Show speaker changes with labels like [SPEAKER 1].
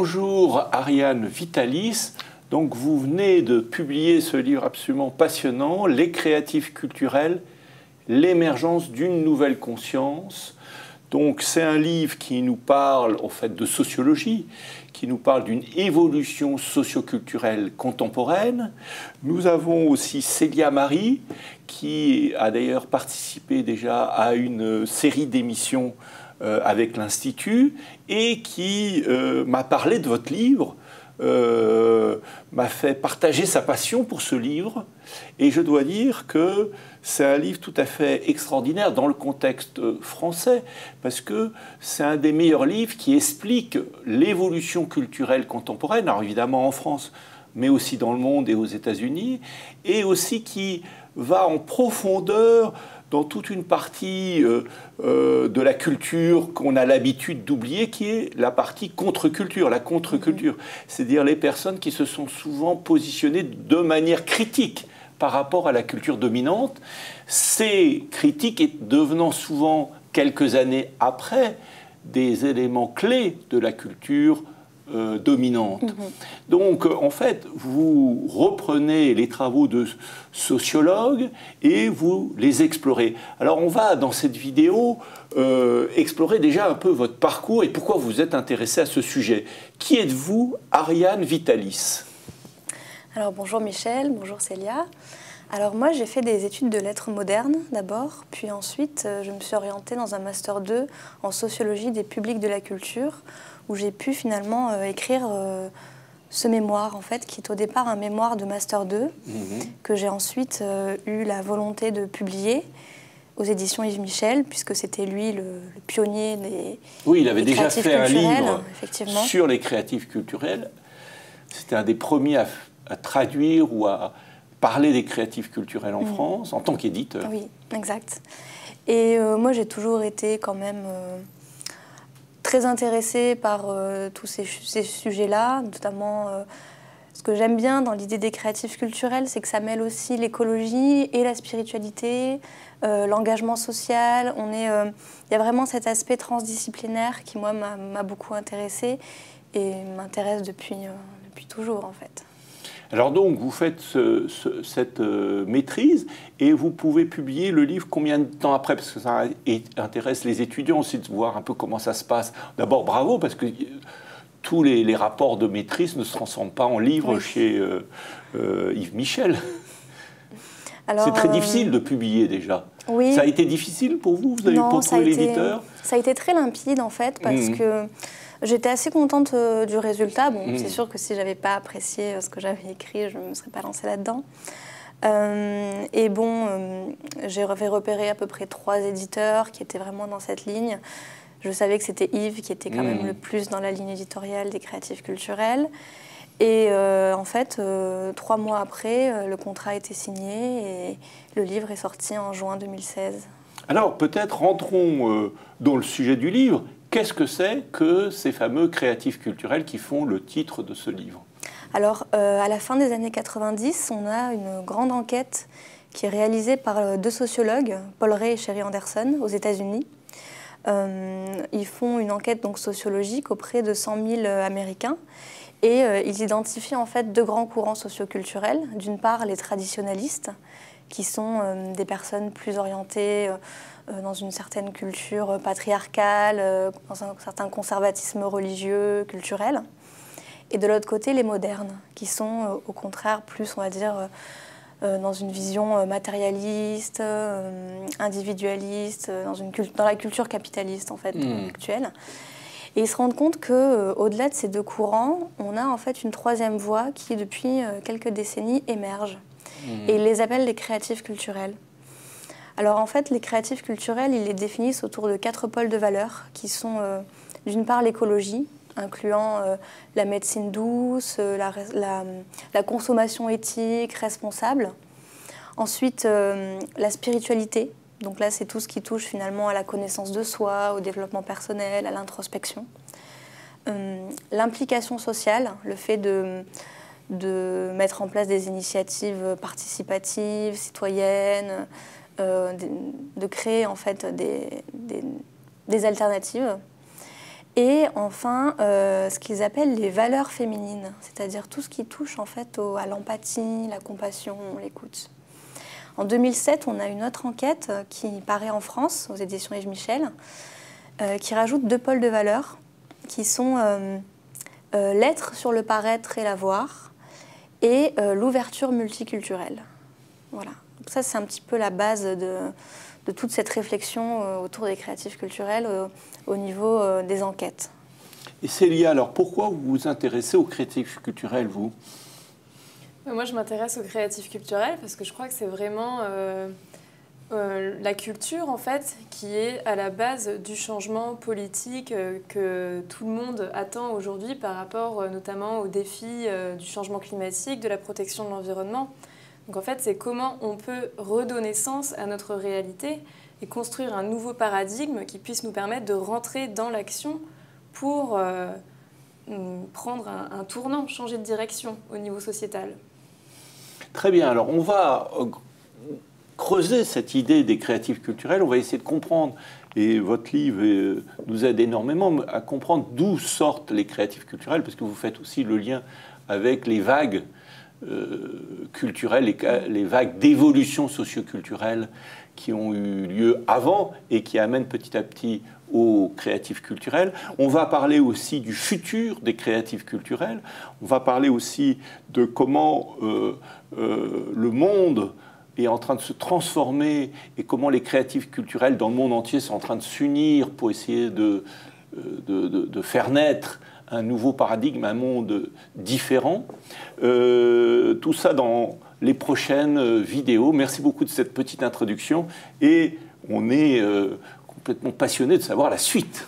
[SPEAKER 1] bonjour Ariane Vitalis. Donc vous venez de publier ce livre absolument passionnant, Les créatifs culturels, l'émergence d'une nouvelle conscience. Donc c'est un livre qui nous parle en fait de sociologie, qui nous parle d'une évolution socioculturelle contemporaine. Nous avons aussi Célia Marie, qui a d'ailleurs participé déjà à une série d'émissions avec l'Institut et qui m'a parlé de votre livre, m'a fait partager sa passion pour ce livre. Et je dois dire que c'est un livre tout à fait extraordinaire dans le contexte français, parce que c'est un des meilleurs livres qui explique l'évolution culturelle contemporaine, alors évidemment en France, mais aussi dans le monde et aux États-Unis, et aussi qui va en profondeur dans toute une partie de la culture qu'on a l'habitude d'oublier, qui est la partie contre-culture, la contre-culture. C'est-à-dire les personnes qui se sont souvent positionnées de manière critique par rapport à la culture dominante. Ces critiques devenant souvent, quelques années après, des éléments clés de la culture dominante. Donc, en fait, vous reprenez les travaux de sociologues et vous les explorez. Alors, on va, dans cette vidéo, explorer déjà un peu votre parcours et pourquoi vous êtes intéressé à ce sujet. Qui êtes-vous, Ariane Vitalis ?
[SPEAKER 2] Alors, bonjour Michel, bonjour Célia. Alors moi, j'ai fait des études de lettres modernes d'abord, puis ensuite, je me suis orientée dans un Master 2 en sociologie des publics de la culture, où j'ai pu finalement écrire ce mémoire, en fait, qui est au départ un mémoire de Master 2, que j'ai ensuite eu la volonté de publier aux éditions Yves Michel, puisque c'était lui le pionnier des
[SPEAKER 1] Oui, il avait déjà fait un livre
[SPEAKER 2] effectivement
[SPEAKER 1] sur les créatifs culturels. C'était un des premiers à traduire ou à parler des créatifs culturels en France, en tant qu'éditeur.
[SPEAKER 2] Oui, exact. Et moi, j'ai toujours été quand même très intéressée par tous ces sujets-là, notamment ce que j'aime bien dans l'idée des créatifs culturels, c'est que ça mêle aussi l'écologie et la spiritualité, l'engagement social. Il y a vraiment cet aspect transdisciplinaire qui, moi, m'a beaucoup intéressée et m'intéresse depuis toujours, en fait.
[SPEAKER 1] Alors donc, vous faites cette maîtrise et vous pouvez publier le livre combien de temps après? Parce que ça intéresse les étudiants aussi de voir un peu comment ça se passe. D'abord, bravo, parce que tous les rapports de maîtrise ne se transforment pas en livre chez Yves Michel. C'est très difficile de publier déjà.
[SPEAKER 2] Oui.
[SPEAKER 1] Ça a été difficile pour vous? Vous avez pas trouvé l'éditeur?
[SPEAKER 2] Ça a été très limpide en fait, parce que j'étais assez contente du résultat. Bon, c'est sûr que si j'avais pas apprécié ce que j'avais écrit, je ne me serais pas lancée là-dedans. Et bon, j'avais repéré à peu près 3 éditeurs qui étaient vraiment dans cette ligne. Je savais que c'était Yves qui était quand même le plus dans la ligne éditoriale des créatifs culturels. Et en fait, 3 mois après, le contrat a été signé et le livre est sorti en juin 2016.
[SPEAKER 1] Alors peut-être rentrons dans le sujet du livre. Qu'est-ce que c'est que ces fameux créatifs culturels qui font le titre de ce livre?
[SPEAKER 2] Alors, à la fin des années 90, on a une grande enquête qui est réalisée par 2 sociologues, Paul Ray et Sherry Anderson, aux États-Unis. Ils font une enquête donc sociologique auprès de 100 000 Américains et ils identifient en fait 2 grands courants socioculturels. D'une part, les traditionalistes, qui sont des personnes plus orientées dans une certaine culture patriarcale, dans un certain conservatisme religieux, culturel. Et de l'autre côté, les modernes, qui sont au contraire plus, on va dire, dans une vision matérialiste, individualiste, dans la culture capitaliste en fait, actuelle. Et ils se rendent compte qu'au-delà de ces 2 courants, on a en fait une 3e voie qui, depuis quelques décennies, émerge. Et ils les appellent les créatifs culturels. Alors en fait, les créatifs culturels, ils les définissent autour de 4 pôles de valeurs, qui sont d'une part l'écologie, incluant la médecine douce, la consommation éthique, responsable. Ensuite, la spiritualité. Donc là, c'est tout ce qui touche finalement à la connaissance de soi, au développement personnel, à l'introspection. L'implication sociale, le fait de mettre en place des initiatives participatives, citoyennes, de créer en fait des alternatives. Et enfin, ce qu'ils appellent les valeurs féminines, c'est-à-dire tout ce qui touche en fait à l'empathie, la compassion, l'écoute. En 2007, on a une autre enquête qui paraît en France, aux éditions Yves Michel, qui rajoute 2 pôles de valeurs, qui sont l'être sur le paraître et l'avoir, et l'ouverture multiculturelle. Voilà. Donc ça, c'est un petit peu la base de toute cette réflexion autour des créatifs culturels au niveau des enquêtes.
[SPEAKER 1] Et Célia, alors pourquoi vous vous intéressez aux créatifs culturels, vous?
[SPEAKER 3] Moi, je m'intéresse aux créatifs culturels parce que je crois que c'est vraiment la culture, en fait, qui est à la base du changement politique que tout le monde attend aujourd'hui par rapport notamment aux défis du changement climatique, de la protection de l'environnement. Donc en fait, c'est comment on peut redonner sens à notre réalité et construire un nouveau paradigme qui puisse nous permettre de rentrer dans l'action pour prendre un tournant, changer de direction au niveau sociétal.
[SPEAKER 1] Très bien, alors on va creuser cette idée des créatifs culturels, on va essayer de comprendre, et votre livre nous aide énormément à comprendre d'où sortent les créatifs culturels, parce que vous faites aussi le lien avec les vagues culturelles, les vagues d'évolution socioculturelle qui ont eu lieu avant et qui amènent petit à petit aux créatifs culturels. On va parler aussi du futur des créatifs culturels. On va parler aussi de comment le monde est en train de se transformer et comment les créatifs culturels dans le monde entier sont en train de s'unir pour essayer de faire naître un nouveau paradigme, un monde différent. Tout ça dans les prochaines vidéos. Merci beaucoup de cette petite introduction et on est complètement passionné de savoir la suite.